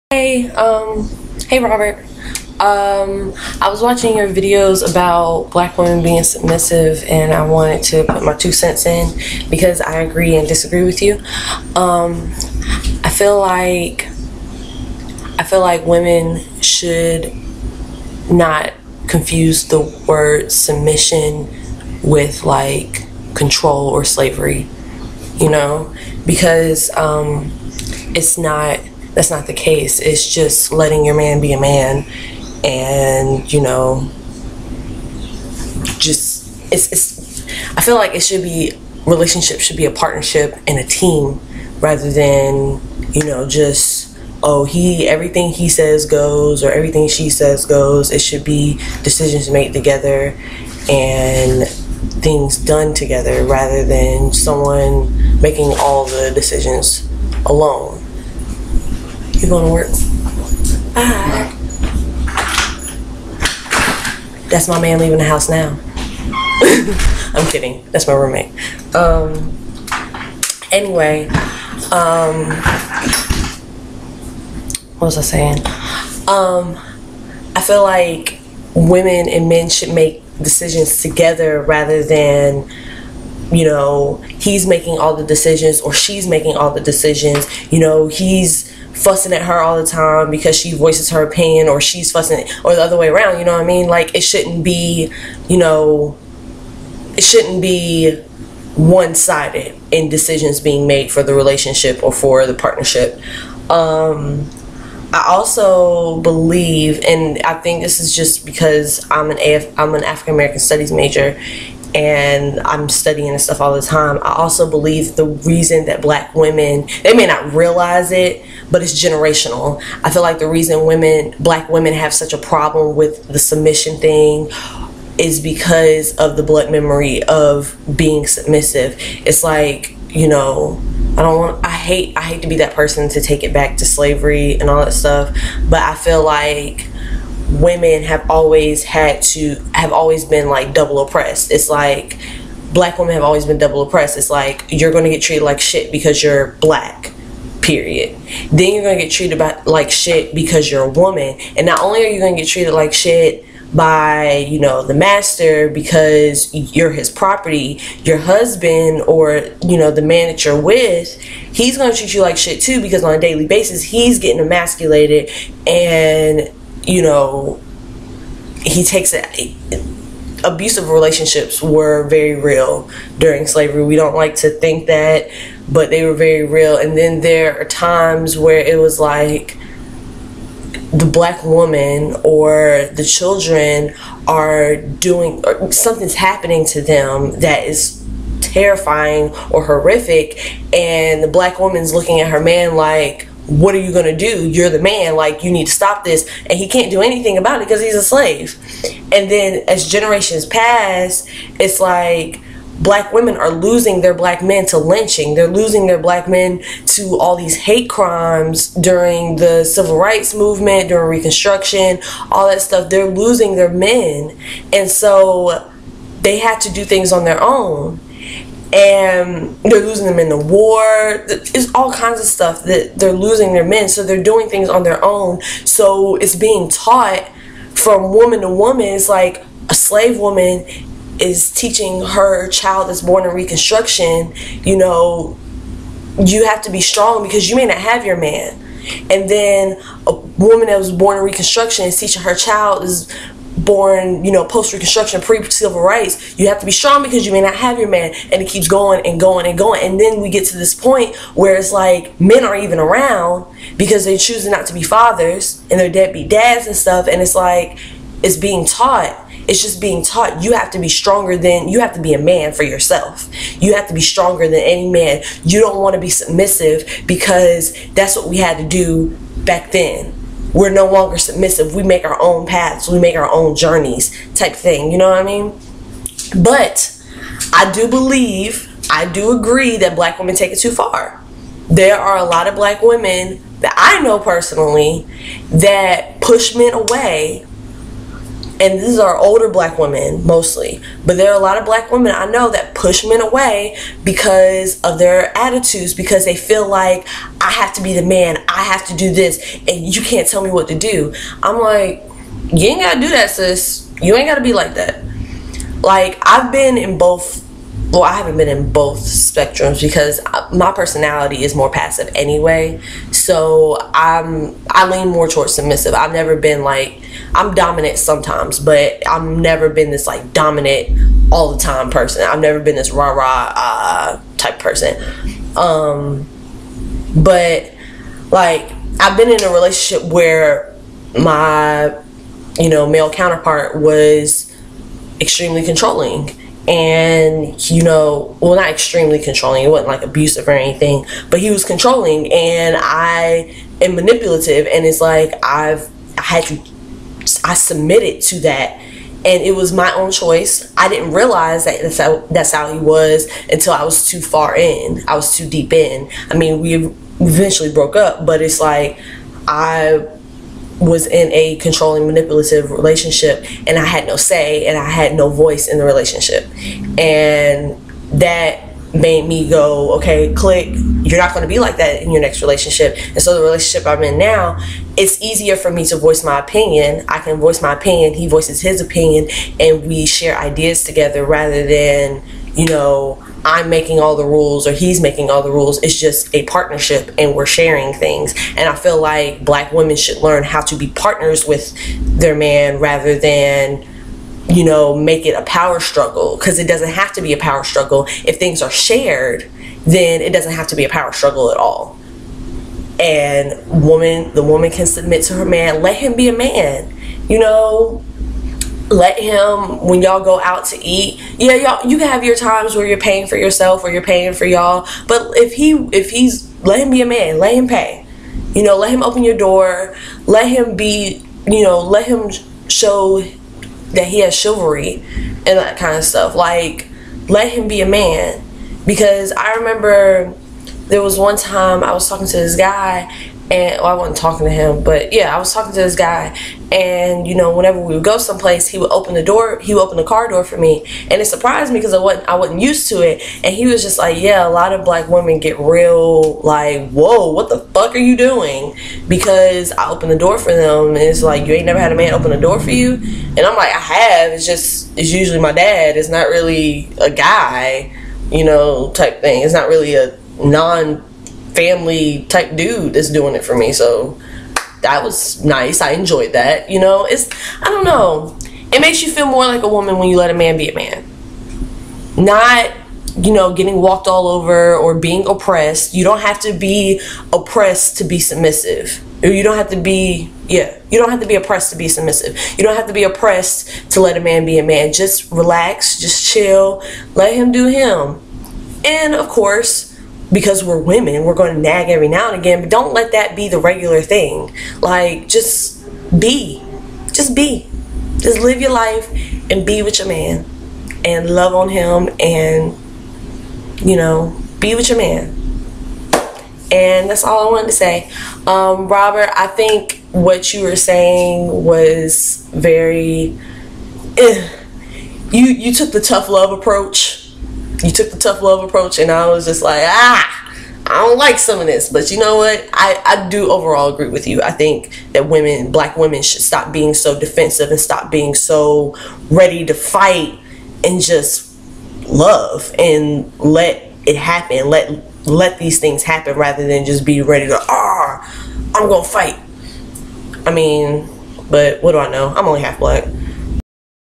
Hey Robert. I was watching your videos about black women being submissive, and I wanted to put my 2 cents in because I agree and disagree with you. I feel like women should not confuse the word submission with like control or slavery, because it's not that's not the case. It's just letting your man be a man, and it's I feel like relationships should be a partnership and a team rather than just everything he says goes or everything she says goes. It should be decisions made together and things done together rather than someone making all the decisions alone. You going to work? Bye. That's my man leaving the house now. I'm kidding. That's my roommate. Anyway, what was I saying? I feel like women and men should make decisions together rather than he's making all the decisions or she's making all the decisions. He's fussing at her all the time because she voices her opinion, or she's fussing, or the other way around. You know what I mean? Like, it shouldn't be one-sided in decisions being made for the relationship or for the partnership. I also believe, and I think this is just because I'm an African American Studies major and I'm studying and stuff all the time. I also believe the reason that black women, they may not realize it, but it's generational. I feel like the reason black women have such a problem with the submission thing is because of the blood memory of being submissive. It's like, I hate to be that person to take it back to slavery and all that stuff, but I feel like women have always been like double oppressed. It's like black women have always been double oppressed. It's like you're going to get treated like shit because you're black, period. Then you're going to get treated like shit because you're a woman. And not only are you going to get treated like shit by the master because you're his property, your husband or the man that you're with, he's going to treat you like shit too, because on a daily basis he's getting emasculated, and he takes it. Abusive relationships were very real during slavery. We don't like to think that, but they were very real. And then there are times where it was like the black woman or the children are doing, or something's happening to them that is terrifying or horrific, and the black woman's looking at her man like, what are you gonna do? You're the man, like, you need to stop this. And he can't do anything about it because he's a slave. And then as generations pass, it's like black women are losing their black men to lynching. They're losing their black men to all these hate crimes during the civil rights movement, during Reconstruction, all that stuff. They're losing their men, and so they had to do things on their own. And they're losing them in the war. It's all kinds of stuff that they're losing their men, so they're doing things on their own. So it's being taught from woman to woman. It's like a slave woman is teaching her child that's born in Reconstruction, you have to be strong because you may not have your man. And then a woman that was born in Reconstruction is teaching her child is born, post-Reconstruction, pre-civil rights, you have to be strong because you may not have your man. And it keeps going and going and going. And then we get to this point where it's like men aren't even around because they're choosing not to be fathers and they're deadbeat dads and stuff. And it's like, it's being taught. It's just being taught. You have to be you have to be a man for yourself. You have to be stronger than any man. You don't want to be submissive because that's what we had to do back then. We're no longer submissive. We make our own paths. We make our own journeys type thing. You know what I mean? But I do agree that black women take it too far. There are a lot of black women that I know personally that push men away and these are older black women mostly, but there are a lot of black women I know that push men away because of their attitudes, because they feel like, I have to be the man, I have to do this, and you can't tell me what to do. I'm like, you ain't gotta do that, sis. You ain't gotta be like that. Like, I've been in both. Well, I haven't been in both spectrums because my personality is more passive anyway. So I lean more towards submissive. I've never been like, I'm dominant sometimes, but I've never been this like dominant all the time person. I've never been this rah-rah type person. But like, I've been in a relationship where my, male counterpart was extremely controlling. And well, not extremely controlling, it wasn't like abusive or anything, but he was controlling, and I am manipulative, and it's like I submitted to that, and it was my own choice. I didn't realize that that's how he was until I was too far in. I was too deep in. I mean, we eventually broke up, but it's like I was in a controlling, manipulative relationship, and I had no say and I had no voice in the relationship, and that made me go, okay, click, you're not going to be like that in your next relationship. And so the relationship I'm in now, it's easier for me to voice my opinion. I can voice my opinion, he voices his opinion, and we share ideas together rather than, I'm making all the rules or he's making all the rules. It's just a partnership and we're sharing things. And I feel like black women should learn how to be partners with their man rather than, make it a power struggle, because it doesn't have to be a power struggle. If things are shared, then it doesn't have to be a power struggle at all. And the woman can submit to her man. Let him be a man, let him, when y'all go out to eat, y'all, you can have your times where you're paying for yourself or you're paying for y'all, but if he's, let him be a man, let him pay, let him open your door, let him be, let him show that he has chivalry and that kind of stuff. Like, let him be a man. Because I remember there was one time I was talking to this guy, and I wasn't talking to him, but yeah, I was talking to this guy, and whenever we would go someplace, he would open the car door for me, and it surprised me because I wasn't used to it. And he was just like, yeah, a lot of black women get real like, whoa, what the fuck are you doing? Because I opened the door for them, and it's like, you ain't never had a man open the door for you? And I'm like, I have. It's usually my dad. It's not really a guy, type thing. It's not really a non-family type dude that's doing it for me. So that was nice. I enjoyed that. It's, I don't know, it makes you feel more like a woman when you let a man be a man, not getting walked all over or being oppressed. You don't have to be oppressed to be submissive. You don't have to be oppressed to be submissive. You don't have to be oppressed to let a man be a man. Just relax, just chill, let him do him. And of course, because we're women, we're going to nag every now and again, but don't let that be the regular thing. Like, just live your life and be with your man and love on him and, be with your man. And that's all I wanted to say. Robert, I think what you were saying was very, you took the tough love approach. And I was just like, I don't like some of this. But you know what? I do overall agree with you. I think that black women should stop being so defensive and stop being so ready to fight and just love and let it happen. Let these things happen rather than just be ready to, I'm gonna fight. I mean, but what do I know? I'm only half black.